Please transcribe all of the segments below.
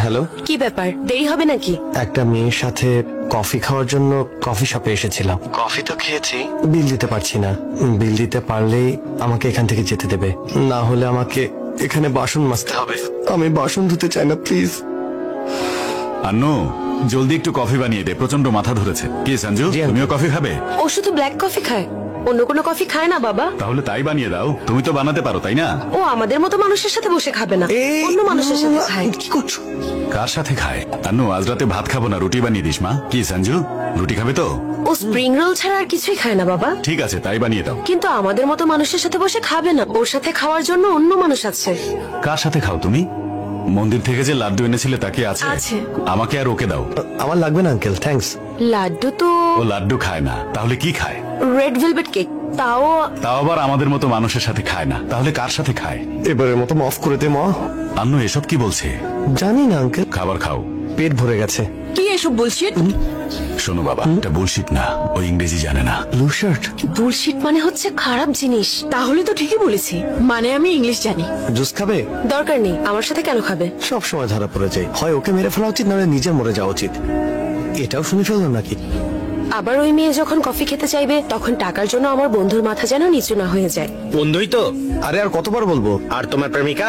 Hello, কি ব্যাপার, দেরি হবে নাকি? একটা মেয়ের সাথে কফি খাওয়ার জন্য কফি শপে এসেছিলাম। কফি তো খেয়েছি, বিল দিতে পারছি না। বিল দিতে পারলেই আমাকে এখান থেকে যেতে দেবে, না হলে আমাকে এখানে বাসন মাজতে হবে। আমি বাসন ধুতে চাই না, প্লিজ। আন্নু, জলদি একটু কফি বানিয়ে দে, প্রচন্ড মাথা ধরেছে। কি সঞ্জু, জি, তুমিও কফি খাবে? ও শুধু ব্ল্যাক কফি খায়, অন্য কোনো কফি খায় না বাবা। তাহলে তাই বানিয়ে দাও, তুমি তো বানাতে পারো তাই না? ও আমাদের মতো মানুষের সাথে বসে খাবে না, অন্য মানুষের সাথে খায়। কি করছো? কার সাথে খায়? আন্নু, আজ রাতে ভাত খাবো না, রুটি বানিয়ে দিস মা। কি সঞ্জু, রুটি খাবে তো? ও স্প্রিং রোল ছাড়া আর কিছুই খায় না বাবা। ঠিক আছে, তাই বানিয়ে দাও। কিন্তু আমাদের মতো মানুষের সাথে বসে খাবে না, ওর সাথে খাওয়ার জন্য অন্য মানুষ আছে। কার সাথে খাও তুমি? মন্দির থেকে যে লাড্ডু এনেছিলে তাকে আছে? আছে। আমাকে আর ওকে দাও। আমার লাগবে না আঙ্কেল, থ্যাঙ্কস। লাড্ডু তো ও লাড্ডু খায় না, তাহলে কি খায়? রেড ভেলভেট কেক, তাও তাও আবার আমাদের মতো মানুষের সাথে খায় না, তাহলে কার সাথে খায়? এবারের মতো মাফ করে দে মা। আন্নু, এসব কি বলছে? জানি না আঙ্কেল, খাবার খাও। পেট ভরে গেছে। কি এসব বলছিস? শোনো বাবা, এটা বুলশিট না, ও ইংরেজি জানে না। Blue shirt. বুলশিট মানে হচ্ছে খারাপ জিনিস। তাহলে তো ঠিকই বলেছি, মানে আমি ইংলিশ জানি। জুস খাবে? দরকার নেই, আমার সাথে কেন খাবে? সব সময় ধরা পড়ে যায়, হয় ওকে মেরে ফেলা উচিত, নাহলে নিজে মরে যাওয়া উচিত। এটাও শুনে ফেললাম নাকি? আবার ওই মেয়ে যখন কফি খেতে চাইবে, তখন টাকার জন্য আমার বন্ধুর মাথা যেন নিচু না হয়ে যায়। বন্ধুই তো। আরে আর কতবার বলবো? আর তোমার প্রেমিকা?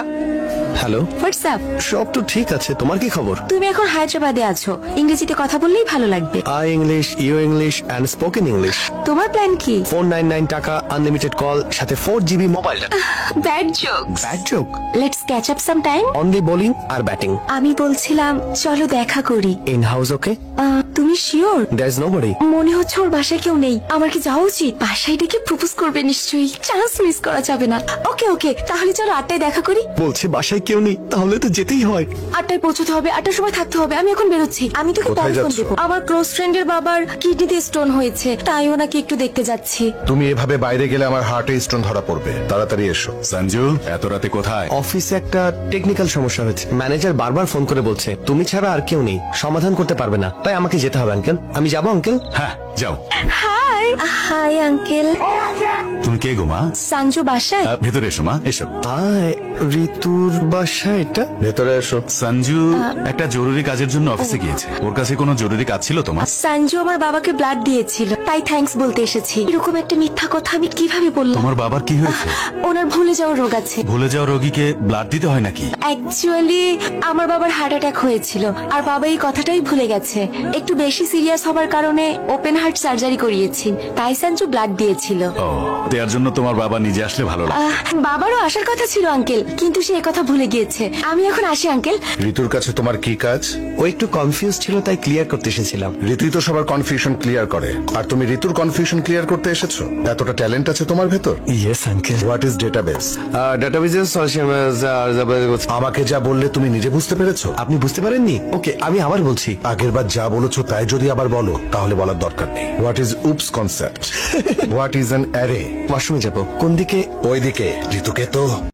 Hello, WhatsApp? সব তো ঠিক আছে, তোমার কি খবর? তুমি এখন হায়দ্রাবাদে আছো, ইংরেজিতে কথা বললেই ভালো লাগবে। I English, you English and spoken English. তোমার প্ল্যান কি? 499 টাকা, আনলিমিটেড কল, সাথে 4 GB mobile data. Bad joke. Bad joke. Let's catch up some time. Only bowling আর ব্যাটিং। আমি বলছিলাম চলো দেখা করি। In house okay? তুমি শিওর? There is nobody. মনে হচ্ছে ওর বাসায় কেউ নেই, আমার কি যাওয়া উচিত? বাসায় ডেকে প্রপোজ করবে নিশ্চয়ই, চান্স মিস করা যাবে না। ওকে ওকে, তাহলে চলো 8টায় দেখা করি। বলছে বাসায় কেউ নেই, তাহলে তো যেতেই হয়। 8টায় পৌঁছতে হবে, 8টার সময় থাকতে হবে। আমি এখন বেরোচ্ছি। আমি তোকে কোথায় পরে ফোন যাচ্ছ? দেবো। আমার ক্লোজ ফ্রেন্ডের বাবার কিডনিতে স্টোন হয়েছে, তাই ওনাকে একটু দেখতে যাচ্ছি। তুমি এভাবে বাইরে গেলে আমার হার্টে স্টোন ধরা পড়বে, তাড়াতাড়ি এসো। সঞ্জু, এত রাতে কোথায়? অফিসে একটা টেকনিক্যাল সমস্যা হয়েছে, ম্যানেজার বারবার ফোন করে বলছে তুমি ছাড়া আর কেউ নেই, সমাধান করতে পারবে না, তাই আমাকে যেতে হবে আঙ্কেল। আমি যাবো আঙ্কেল? হ্যাঁ, যাও। High hi uncle. তুমি কে গো মা? সঞ্জু বাসায়? ভেতরে এসো মা, এসো। হাই, ঋতুর বাসা এটা? ভেতরে এসো। সঞ্জু একটা জরুরি কাজের জন্য অফিসে গিয়েছে। ওর কাছে কোনো জরুরি কাজ ছিল তোমার? সঞ্জু আমার বাবাকে ব্লাড দিয়েছিল, তাই থ্যাঙ্কস বলতে এসেছি। এরকম একটা মিথ্যা কথা আমি কিভাবে বললাম? তোমার বাবার কি হয়েছে? ওনার ভুলে যাওয়ার রোগ আছে। ভুলে যাওয়া রোগীকে ব্লাড দিতে হয় নাকি? অ্যাকচুয়ালি আমার বাবার হার্ট অ্যাটাক হয়েছিল, আর বাবা এই কথাটাই ভুলে গেছে। একটু বেশি সিরিয়াস হবার কারণে ওপেন হার্ট সার্জারি করিয়েছি, তাই সঞ্জু ব্লাড দিয়েছিল। ও, দেওয়ার জন্য তোমার বাবা নিজে আসলে ভালো লাগে। বাবারও আসার কথা ছিল আঙ্কেল, কিন্তু সে কথা ভুলে গিয়েছে। আমি এখন আসি আঙ্কেল। ঋতুর কাছে তোমার কি কাজ? ও একটু কনফিউজ ছিল, তাই ক্লিয়ার করতে এসেছিলাম। ঋতুই তো সবার কনফিউশন ক্লিয়ার করে, আর তুমি ঋতুর কনফিউশন ক্লিয়ার করতে এসেছো? এতটা ট্যালেন্ট আছে তোমার ভেতর? Yes uncle. What is database? ডাটাবেজের আমাকে যা বললে তুমি নিজে বুঝতে পেরেছো? আপনি বুঝতে পারেননি? ওকে, আমি আবার বলছি। আগের বার যা বলেছো তাই যদি আবার বলো, তাহলে বলার দরকার নেই। What is oops concept? What is an array? ওয়াশরুমে যাবো। কোন দিকে? ওইদিকে। ঋতুকে তো